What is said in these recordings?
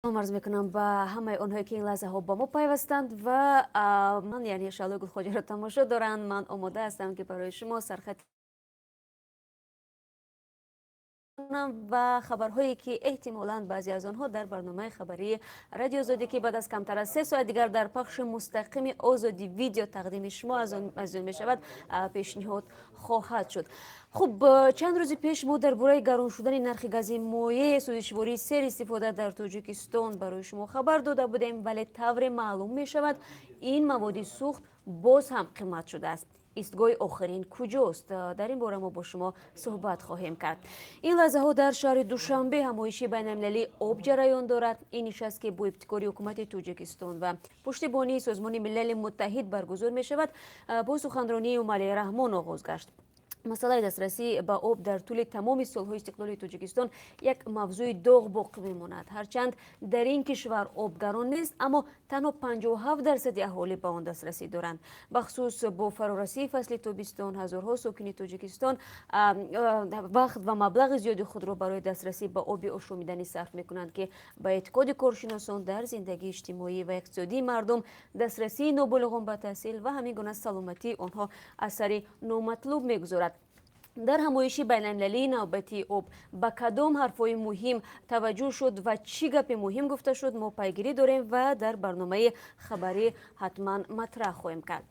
عرض میکنم به همه آنهایی که این لحظه ها با ما پیوستند و من یعنی شالوی گلخوجی را تماشا دارند. من آماده هستم که برای شما سرخط و خبرهایی که احتمالاً بعضی از آنها در برنامه خبری رادیو آزادی که بعد از کمتر از 3 ساعت دیگر در پخش مستقیم آزادی ویدیو تقدیم شما از آن می شود پیشنهاد خواهد شد. خب چند روز پیش ما درباره گران شدن نرخ گاز مایع سوزشواری سر استفاده در تاجیکستان برای شما خبر داده بودیم، ولی طور معلوم می شود این مواد سوخت باز هم قیمت شده است. ایستگاه آخرین کجاست؟ در این باره ما با شما صحبت خواهیم کرد. این لحظه ها در شهر دوشنبه همایشی بین المللی آب جریان دارد. این نشست که با ابتکاری حکومت تاجیکستان و پشتیبانی سازمان ملل متحد برگزار می شود با سخنرانی عملی رحمان آغاز گشت. مسئله دسترسی به آب در طول تمام سالهای استقلال تاجیکستان یک موضوع داغ باقی میماند. هرچند در این کشور آب گران نیست، اما تنها 57% اهالی به آن دسترسی دارند. بخصوص با فرارسی فصل تابستان هزارها ساکن تاجیکستان وقت و مبلغ زیادی خود را برای دسترسی به آب آشامیدنی صرف میکنند که به اعتقاد کارشناسان در زندگی اجتماعی و اقتصادی مردم دسترسی نابالغان به تحصیل و همین گونه سلامتی آنها اثری نامطلوب میگذارد. در همایشی بین المللی نوبتی آب به کدام حرفای مهم توجه شد و چی گپ مهم گفته شد ما پیگیری داریم و در برنامه خبری حتما مطرح خواهیم کرد.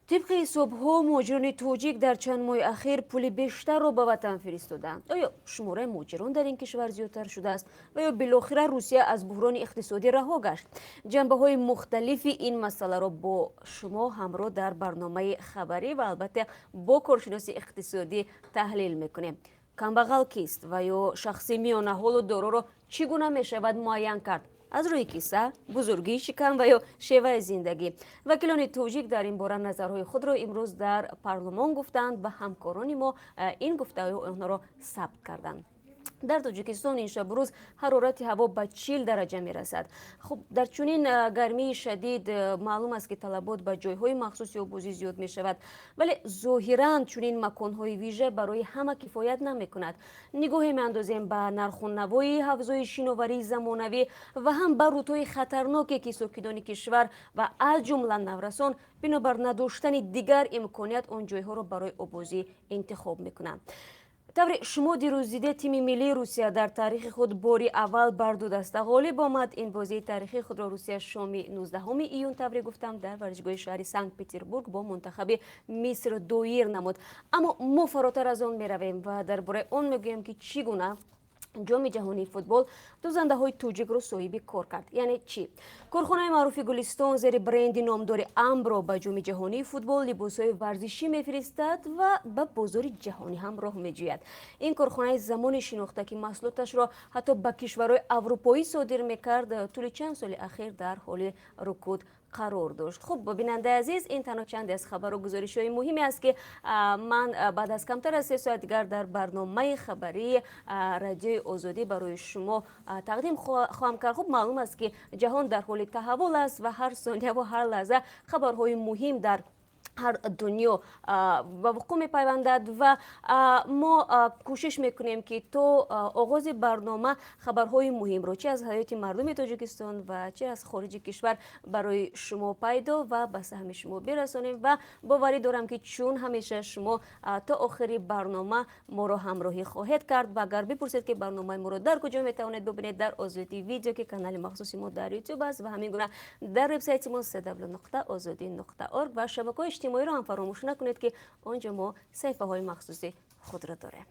طبق حساب‌ها مهاجران تاجیک در چند ماه اخیر پول بیشتر را به وطن فرستادند. آیا شماره مهاجران در این کشور زیادتر شده است و یا بالاخره روسیه از بحران اقتصادی رها گشت؟ جنبه‌های مختلف این مسئله را با شما همراه در برنامه خبری و البته با کارشناس اقتصادی تحلیل میکنیم. کمبغل کیست و یا شخصی میانه حال و دارا را چگونه میشود معین کرد؟ از روی کیسه، بزرگی شکم و یا شیوه زندگی. وکیلان تاجیک در این باره نظرهای خود را امروز در پارلمان گفتند و همکاران ما این گفته‌های آنها را ثبت کردند. در تاجیکستان این شب روز حرارت هوا به 40 درجه می رسد. خب در چنین گرمی شدید معلوم است که طلبات به جایهای مخصوص آبوزی زیاد می شود، ولی ظاهرا چنین مکانهای ویژه برای همه کفایت نمی کند. نگاه می اندازیم به نرخ و نوای افزای شناوری زمانوی و هم به روتهای خطرناکی که ساکنان کشور و از جمله نورسان بنابر نداشتن دیگر امکانیت آن جایها را برای آبوزی انتخاب می کنند. طور شما دیروز دیده تیم ملی روسیه در تاریخ خود باری اول بر 2 دسته غالب آمد. این بازی تاریخی خود را روسیه شام 19 ایون طور گفتم در ورزشگاه شهر سنت پترزبورگ با منتخب مصر 2-0 نمود. اما ما فراتر از آن می رویم و درباره آن میگوییم که چگونه جام جهانی فوتبال دوزنده های توجیک رو صاحب کار کرد. یعنی چی؟ کارخانه معروف گلستان زیر برند نامدار امبرو به جام جهانی فوتبال لباس‌های ورزشی میفرستد و به بازار جهانی هم راه میجوید. این کارخانه زمان شناخته که محصولاتش را حتی به کشورهای اروپایی صادر میکرد طول چند سال اخیر در حال رکود قرار داشت. خب بیننده عزیز، این تنها چند از خبر و گزارش های مهمی است که من بعد از کمتر از 3 ساعت دیگر در برنامه خبری رادیو آزادی برای شما تقدیم خواهم کرد. خب معلوم است که جهان در حال تحول است و هر ثانیه و هر لحظه خبرهای مهم در هر دنیا و وقوع می‌پیوندد و ما کوشش میکنیم که تا آغاز برنامه خبرهای مهم رو چه از حیات مردم تاجیکستان و چه از خارج کشور برای شما پیدا و به سهم شما برسانیم و باوری دارم که چون همیشه شما تا آخری برنامه ما رو همراهی خواهید کرد و اگر بپرسید که برنامه ما رو در کجا میتوانید ببینید، در آزادی ویدیو که کانال مخصوصی ما در یوتیوب است و همین گونه در وبسایت ما www.azadi.org و شبکه‌های اجتماعی رو هم فراموش نکنید که آنجا ما صفحه های مخصوصی خود را داریم.